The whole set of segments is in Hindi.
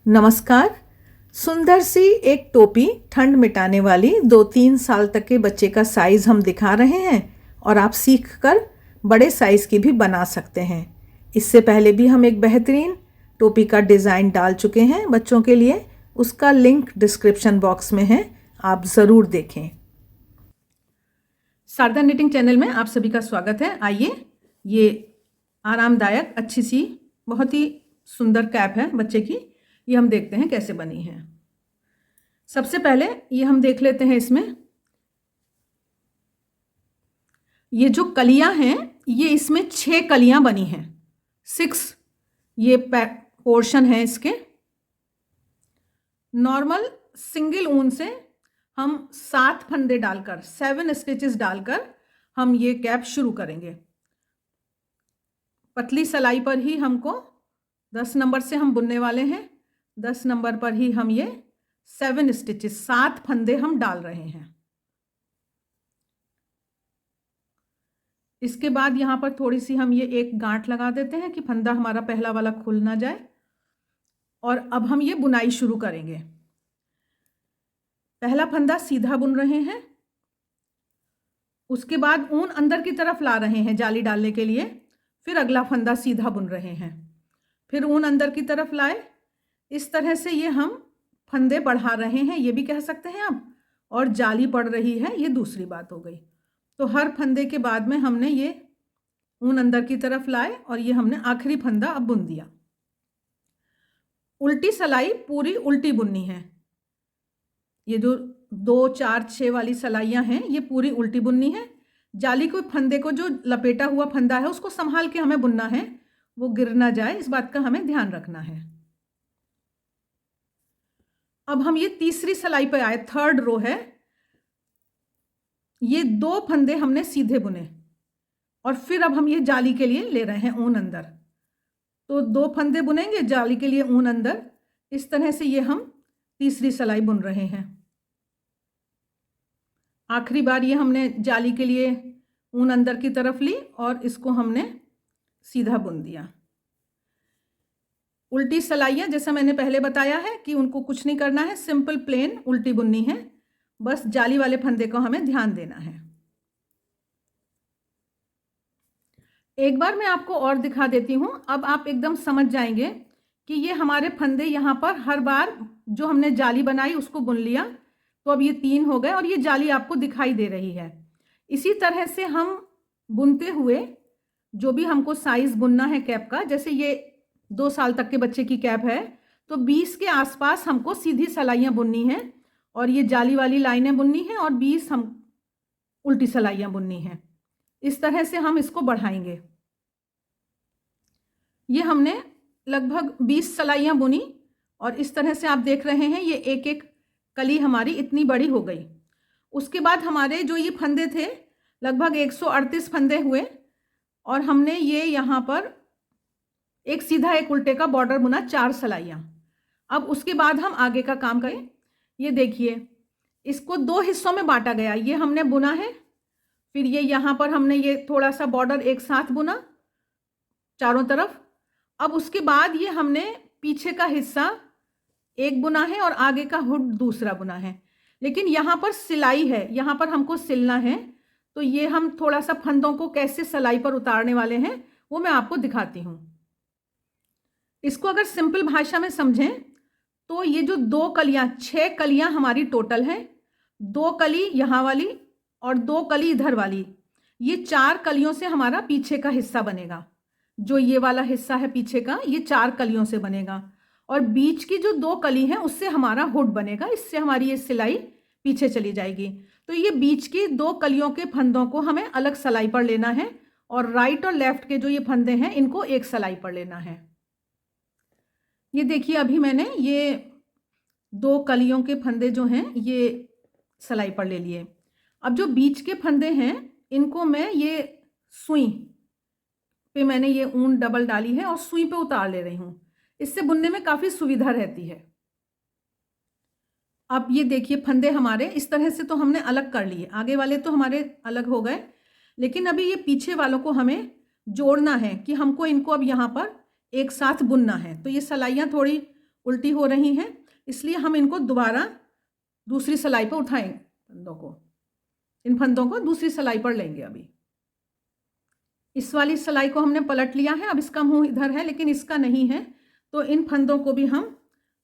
नमस्कार। सुंदर सी एक टोपी ठंड मिटाने वाली 2-3 साल तक के बच्चे का साइज़ हम दिखा रहे हैं और आप सीखकर बड़े साइज़ की भी बना सकते हैं। इससे पहले भी हम एक बेहतरीन टोपी का डिज़ाइन डाल चुके हैं बच्चों के लिए, उसका लिंक डिस्क्रिप्शन बॉक्स में है, आप ज़रूर देखें। शारदा निटिंग चैनल में आप सभी का स्वागत है। आइए, ये आरामदायक अच्छी सी बहुत ही सुंदर कैप है बच्चे की, ये हम देखते हैं कैसे बनी है। सबसे पहले ये हम देख लेते हैं, इसमें ये जो कलियां हैं, ये इसमें 6 कलियां बनी हैं, 6 ये पोर्शन है इसके। नॉर्मल सिंगल ऊन से हम 7 फंदे डालकर 7 स्टिचेस डालकर हम ये कैप शुरू करेंगे। पतली सलाई पर ही हमको 10 नंबर से हम बुनने वाले हैं। 10 नंबर पर ही हम ये 7 स्टिचेस 7 फंदे हम डाल रहे हैं। इसके बाद यहाँ पर थोड़ी सी हम ये एक गांठ लगा देते हैं कि फंदा हमारा पहला वाला खुल ना जाए। और अब हम ये बुनाई शुरू करेंगे। पहला फंदा सीधा बुन रहे हैं, उसके बाद ऊन अंदर की तरफ ला रहे हैं जाली डालने के लिए, फिर अगला फंदा सीधा बुन रहे हैं, फिर ऊन अंदर की तरफ लाए। इस तरह से ये हम फंदे बढ़ा रहे हैं, ये भी कह सकते हैं आप, और जाली पड़ रही है, ये दूसरी बात हो गई। तो हर फंदे के बाद में हमने ये ऊन अंदर की तरफ लाए और ये हमने आखिरी फंदा अब बुन दिया। उल्टी सलाई पूरी उल्टी बुननी है। ये जो 2, 4, 6 वाली सलाइयाँ हैं, ये पूरी उल्टी बुननी है। जाली को फंदे को जो लपेटा हुआ फंदा है उसको संभाल के हमें बुनना है, वो गिर ना जाए, इस बात का हमें ध्यान रखना है। अब हम ये तीसरी सलाई पे आए, 3rd रो है। ये 2 फंदे हमने सीधे बुने और फिर अब हम ये जाली के लिए ले रहे हैं ऊन अंदर। तो 2 फंदे बुनेंगे, जाली के लिए ऊन अंदर। इस तरह से ये हम तीसरी सलाई बुन रहे हैं। आखिरी बार ये हमने जाली के लिए ऊन अंदर की तरफ ली और इसको हमने सीधा बुन दिया। उल्टी सलाइयाँ जैसा मैंने पहले बताया है कि उनको कुछ नहीं करना है, सिंपल प्लेन उल्टी बुननी है, बस जाली वाले फंदे को हमें ध्यान देना है। एक बार मैं आपको और दिखा देती हूँ, अब आप एकदम समझ जाएंगे कि ये हमारे फंदे यहाँ पर हर बार जो हमने जाली बनाई उसको बुन लिया, तो अब ये 3 हो गए और ये जाली आपको दिखाई दे रही है। इसी तरह से हम बुनते हुए जो भी हमको साइज बुनना है कैप का, जैसे ये 2 साल तक के बच्चे की कैप है, तो 20 के आसपास हमको सीधी सलाइयाँ बुननी है और ये जाली वाली लाइनें बुननी है और 20 हम उल्टी सलाइयाँ बुननी है। इस तरह से हम इसको बढ़ाएंगे। ये हमने लगभग 20 सलाइयाँ बुनी और इस तरह से आप देख रहे हैं ये एक एक कली हमारी इतनी बड़ी हो गई। उसके बाद हमारे जो ये फंदे थे लगभग 138 फंदे हुए और हमने ये यहाँ पर एक सीधा एक उल्टे का बॉर्डर बुना, 4 सलाइयाँ। अब उसके बाद हम आगे का काम करें। ये देखिए, इसको 2 हिस्सों में बांटा गया, ये हमने बुना है, फिर ये यहाँ पर हमने ये थोड़ा सा बॉर्डर एक साथ बुना चारों तरफ। अब उसके बाद ये हमने पीछे का हिस्सा एक बुना है और आगे का हुड दूसरा बुना है, लेकिन यहाँ पर सिलाई है, यहाँ पर हमको सिलना है। तो ये हम थोड़ा सा फंदों को कैसे सिलाई पर उतारने वाले हैं वो मैं आपको दिखाती हूँ। इसको अगर सिंपल भाषा में समझें तो ये जो 2 कलियाँ, 6 कलियाँ हमारी टोटल हैं, 2 कली यहाँ वाली और 2 कली इधर वाली, ये 4 कलियों से हमारा पीछे का हिस्सा बनेगा। जो ये वाला हिस्सा है पीछे का, ये 4 कलियों से बनेगा और बीच की जो 2 कली है उससे हमारा हुड बनेगा, इससे हमारी ये सिलाई पीछे चली जाएगी। तो ये बीच की 2 कलियों के फंदों को हमें अलग सलाई पर लेना है और राइट और लेफ्ट के जो ये फंदे हैं इनको एक सलाई पर लेना है। ये देखिए, अभी मैंने ये 2 कलियों के फंदे जो हैं ये सलाई पर ले लिए। अब जो बीच के फंदे हैं इनको मैं ये सुई पे मैंने ये ऊन डबल डाली है और सुई पे उतार ले रही हूँ, इससे बुनने में काफ़ी सुविधा रहती है। अब ये देखिए, फंदे हमारे इस तरह से तो हमने अलग कर लिए, आगे वाले तो हमारे अलग हो गए, लेकिन अभी ये पीछे वालों को हमें जोड़ना है कि हमको इनको अब यहाँ पर एक साथ बुनना है। तो ये सलाइयाँ थोड़ी उल्टी हो रही हैं, इसलिए हम इनको दोबारा दूसरी सिलाई पर उठाएंगे। इन फंदों को दूसरी सिलाई पर लेंगे। अभी इस वाली सिलाई को हमने पलट लिया है, अब इसका मुंह इधर है लेकिन इसका नहीं है, तो इन फंदों को भी हम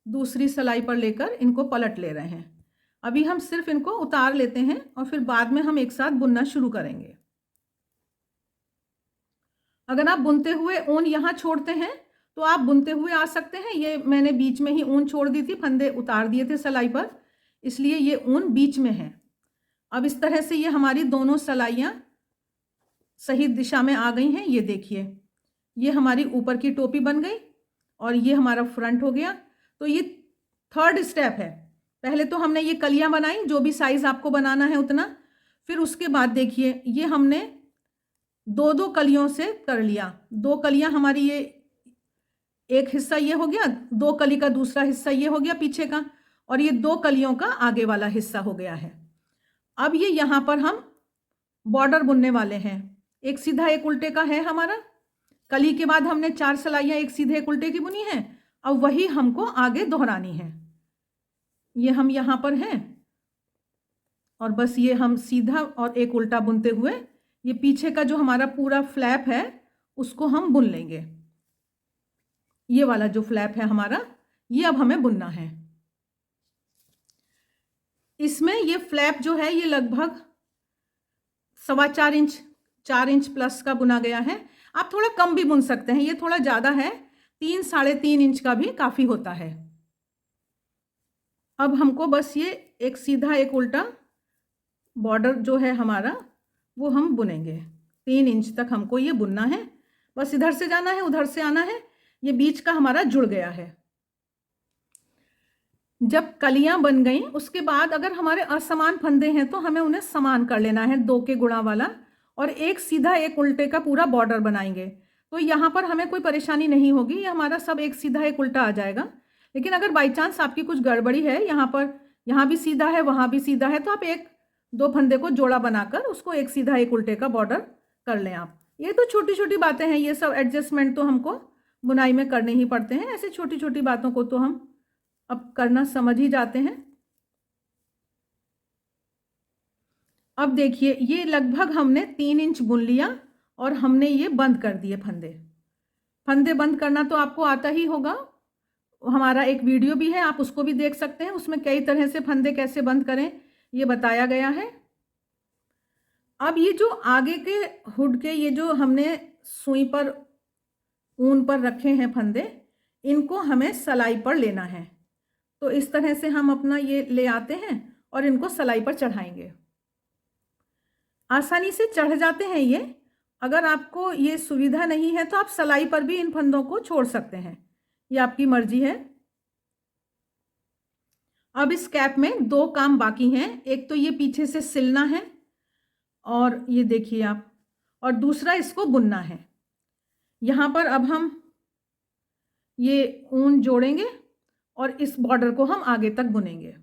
दूसरी सिलाई पर लेकर इनको पलट ले रहे हैं। अभी हम सिर्फ इनको उतार लेते हैं और फिर बाद में हम एक साथ बुनना शुरू करेंगे। अगर आप बुनते हुए ऊन यहाँ छोड़ते हैं तो आप बुनते हुए आ सकते हैं। ये मैंने बीच में ही ऊन छोड़ दी थी, फंदे उतार दिए थे सिलाई पर, इसलिए ये ऊन बीच में है। अब इस तरह से ये हमारी दोनों सिलाइयाँ सही दिशा में आ गई हैं। ये देखिए, ये हमारी ऊपर की टोपी बन गई और ये हमारा फ्रंट हो गया। तो ये थर्ड स्टेप है। पहले तो हमने ये कलियां बनाई, जो भी साइज आपको बनाना है उतना। फिर उसके बाद देखिए, ये हमने दो दो कलियों से कर लिया। दो कलियां हमारी, ये एक हिस्सा ये हो गया, दो कली का दूसरा हिस्सा ये हो गया पीछे का, और ये दो कलियों का आगे वाला हिस्सा हो गया है। अब ये यहाँ पर हम बॉर्डर बुनने वाले हैं। एक सीधा एक उल्टे का है हमारा। कली के बाद हमने 4 सिलाइयाँ एक सीधे एक उल्टे की बुनी है। अब वही हमको आगे दोहरानी है। ये हम यहाँ पर हैं और बस ये हम सीधा और एक उल्टा बुनते हुए ये पीछे का जो हमारा पूरा फ्लैप है उसको हम बुन लेंगे। ये वाला जो फ्लैप है हमारा, ये अब हमें बुनना है। इसमें ये फ्लैप जो है ये लगभग 4.25 इंच 4 इंच प्लस का बुना गया है। आप थोड़ा कम भी बुन सकते हैं, ये थोड़ा ज़्यादा है, 3 साढ़े 3 इंच का भी काफ़ी होता है। अब हमको बस ये एक सीधा एक उल्टा बॉर्डर जो है हमारा वो हम बुनेंगे। 3 इंच तक हमको ये बुनना है। बस इधर से जाना है, उधर से आना है। ये बीच का हमारा जुड़ गया है। जब कलियां बन गई उसके बाद अगर हमारे असमान फंदे हैं तो हमें उन्हें समान कर लेना है, 2 के गुणा वाला, और एक सीधा एक उल्टे का पूरा बॉर्डर बनाएंगे। तो यहाँ पर हमें कोई परेशानी नहीं होगी, ये हमारा सब एक सीधा एक उल्टा आ जाएगा। लेकिन अगर बाई चांस आपकी कुछ गड़बड़ी है, यहाँ भी सीधा है वहाँ भी सीधा है, तो आप 1-2 फंदे को जोड़ा बनाकर उसको एक सीधा एक उल्टे का बॉर्डर कर लें आप। ये तो छोटी छोटी बातें हैं, ये सब एडजस्टमेंट तो हमको बुनाई में करने ही पड़ते हैं। ऐसे छोटी छोटी बातों को तो हम अब करना समझ ही जाते हैं। अब देखिए, ये लगभग हमने 3 इंच बुन लिया और हमने ये बंद कर दिए फंदे। फंदे बंद करना तो आपको आता ही होगा, हमारा एक वीडियो भी है, आप उसको भी देख सकते हैं। उसमें कई तरह से फंदे कैसे बंद करें ये बताया गया है। अब ये जो आगे के हुड के ये जो हमने सुई पर ऊन पर रखे हैं फंदे, इनको हमें सिलाई पर लेना है। तो इस तरह से हम अपना ये ले आते हैं और इनको सिलाई पर चढ़ाएंगे। आसानी से चढ़ जाते हैं ये। अगर आपको ये सुविधा नहीं है तो आप सिलाई पर भी इन फंदों को छोड़ सकते हैं, ये आपकी मर्जी है। अब इस कैप में 2 काम बाकी हैं। एक तो ये पीछे से सिलना है और ये देखिए आप, और दूसरा इसको बुनना है। यहाँ पर अब हम ये ऊन जोड़ेंगे और इस बॉर्डर को हम आगे तक बुनेंगे।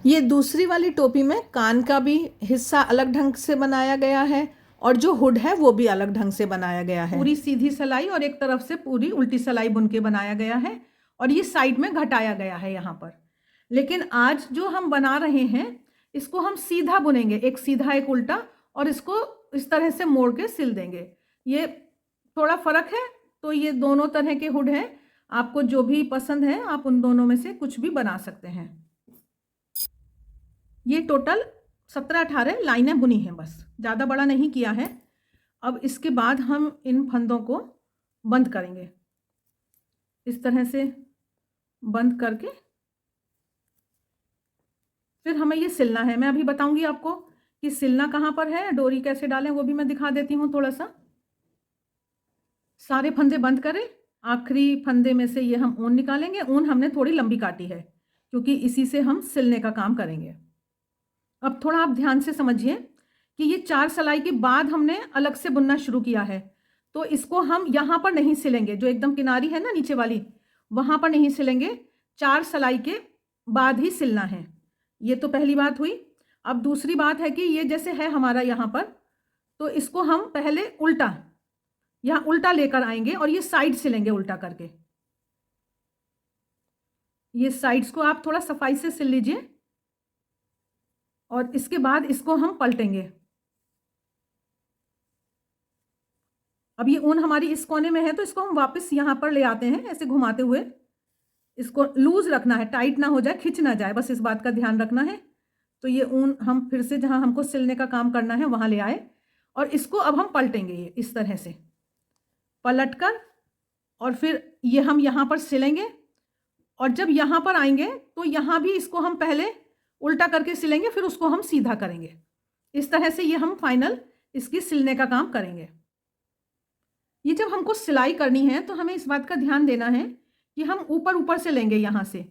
ये दूसरी वाली टोपी में कान का भी हिस्सा अलग ढंग से बनाया गया है और जो हुड है वो भी अलग ढंग से बनाया गया है। पूरी सीधी सिलाई और एक तरफ से पूरी उल्टी सिलाई बुन के बनाया गया है और ये साइड में घटाया गया है यहाँ पर। लेकिन आज जो हम बना रहे हैं इसको हम सीधा बुनेंगे, एक सीधा एक उल्टा, और इसको इस तरह से मोड़ के सिल देंगे। ये थोड़ा फर्क है। तो ये दोनों तरह के हुड हैं, आपको जो भी पसंद है आप उन दोनों में से कुछ भी बना सकते हैं। ये टोटल 17-18 लाइनें बुनी हैं, बस ज़्यादा बड़ा नहीं किया है। अब इसके बाद हम इन फंदों को बंद करेंगे, इस तरह से बंद करके फिर हमें ये सिलना है। मैं अभी बताऊंगी आपको कि सिलना कहाँ पर है, डोरी कैसे डालें वो भी मैं दिखा देती हूँ थोड़ा सा। सारे फंदे बंद करें, आखिरी फंदे में से ये हम ऊन निकालेंगे। ऊन हमने थोड़ी लंबी काटी है क्योंकि इसी से हम सिलने का काम करेंगे। अब थोड़ा आप ध्यान से समझिए कि ये 4 सिलाई के बाद हमने अलग से बुनना शुरू किया है, तो इसको हम यहाँ पर नहीं सिलेंगे, जो एकदम किनारी है ना नीचे वाली, वहाँ पर नहीं सिलेंगे। 4 सिलाई के बाद ही सिलना है। ये तो पहली बात हुई। अब दूसरी बात है कि ये जैसे है हमारा यहाँ पर, तो इसको हम पहले उल्टा यहाँ उल्टा लेकर आएंगे और ये साइड सिलेंगे उल्टा करके। ये साइड्स को आप थोड़ा सफाई से सिल लीजिए और इसके बाद इसको हम पलटेंगे। अब ये ऊन हमारी इस कोने में है तो इसको हम वापस यहाँ पर ले आते हैं ऐसे घुमाते हुए। इसको लूज रखना है, टाइट ना हो जाए, खिंच ना जाए, बस इस बात का ध्यान रखना है। तो ये ऊन हम फिर से जहाँ हमको सिलने का काम करना है वहाँ ले आए और इसको अब हम पलटेंगे ये इस तरह से पलट कर, और फिर ये हम यहाँ पर सिलेंगे। और जब यहाँ पर आएंगे तो यहाँ भी इसको हम पहले उल्टा करके सिलेंगे, फिर उसको हम सीधा करेंगे। इस तरह से ये हम फाइनल इसकी सिलने का काम करेंगे। ये जब हमको सिलाई करनी है तो हमें इस बात का ध्यान देना है कि हम ऊपर ऊपर से लेंगे, यहाँ से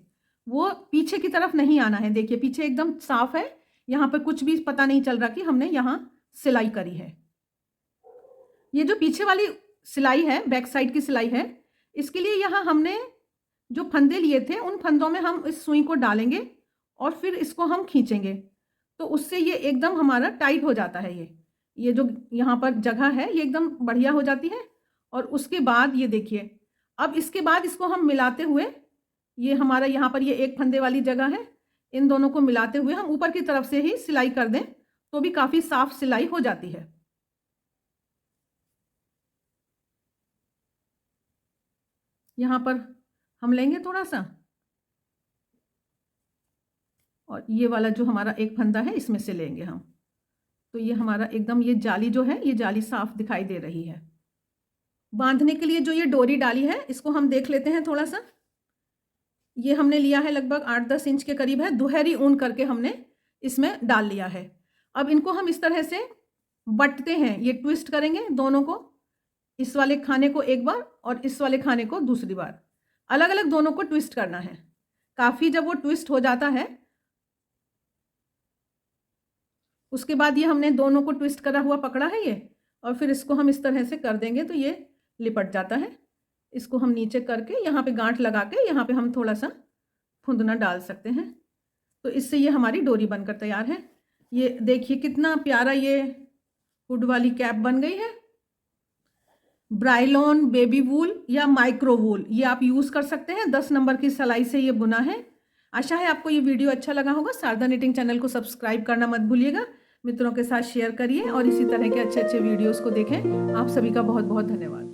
वो पीछे की तरफ नहीं आना है। देखिए पीछे एकदम साफ है, यहाँ पे कुछ भी पता नहीं चल रहा कि हमने यहाँ सिलाई करी है। ये जो पीछे वाली सिलाई है, बैक साइड की सिलाई है, इसके लिए यहाँ हमने जो फंदे लिए थे उन फंदों में हम इस सुई को डालेंगे और फिर इसको हम खींचेंगे, तो उससे ये एकदम हमारा टाइट हो जाता है। ये जो यहाँ पर जगह है ये एकदम बढ़िया हो जाती है। और उसके बाद ये देखिए, अब इसके बाद इसको हम मिलाते हुए, ये हमारा यहाँ पर ये एक फंदे वाली जगह है, इन दोनों को मिलाते हुए हम ऊपर की तरफ से ही सिलाई कर दें तो भी काफ़ी साफ सिलाई हो जाती है। यहाँ पर हम लेंगे थोड़ा सा और ये वाला जो हमारा एक फंदा है इसमें से लेंगे हम, तो ये हमारा एकदम ये जाली जो है ये जाली साफ दिखाई दे रही है। बांधने के लिए जो ये डोरी डाली है इसको हम देख लेते हैं थोड़ा सा। ये हमने लिया है लगभग 8-10 इंच के करीब है, दुहरी ऊन करके हमने इसमें डाल लिया है। अब इनको हम इस तरह से बटते हैं, ये ट्विस्ट करेंगे दोनों को, इस वाले खाने को एक बार और इस वाले खाने को दूसरी बार, अलग अलग दोनों को ट्विस्ट करना है। काफ़ी जब वो ट्विस्ट हो जाता है उसके बाद ये हमने दोनों को ट्विस्ट करा हुआ पकड़ा है ये, और फिर इसको हम इस तरह से कर देंगे तो ये लिपट जाता है। इसको हम नीचे करके यहाँ पे गांठ लगा के यहाँ पे हम थोड़ा सा फुंदना डाल सकते हैं, तो इससे ये हमारी डोरी बनकर तैयार है। ये देखिए कितना प्यारा ये हुड वाली कैप बन गई है। ब्राइलॉन, बेबी वूल या माइक्रो वूल ये आप यूज़ कर सकते हैं। 10 नंबर की सिलाई से ये बुना है। आशा है आपको ये वीडियो अच्छा लगा होगा। शारदा निटिंग चैनल को सब्सक्राइब करना मत भूलिएगा, मित्रों के साथ शेयर करिए और इसी तरह के अच्छे अच्छे वीडियोस को देखें। आप सभी का बहुत बहुत धन्यवाद।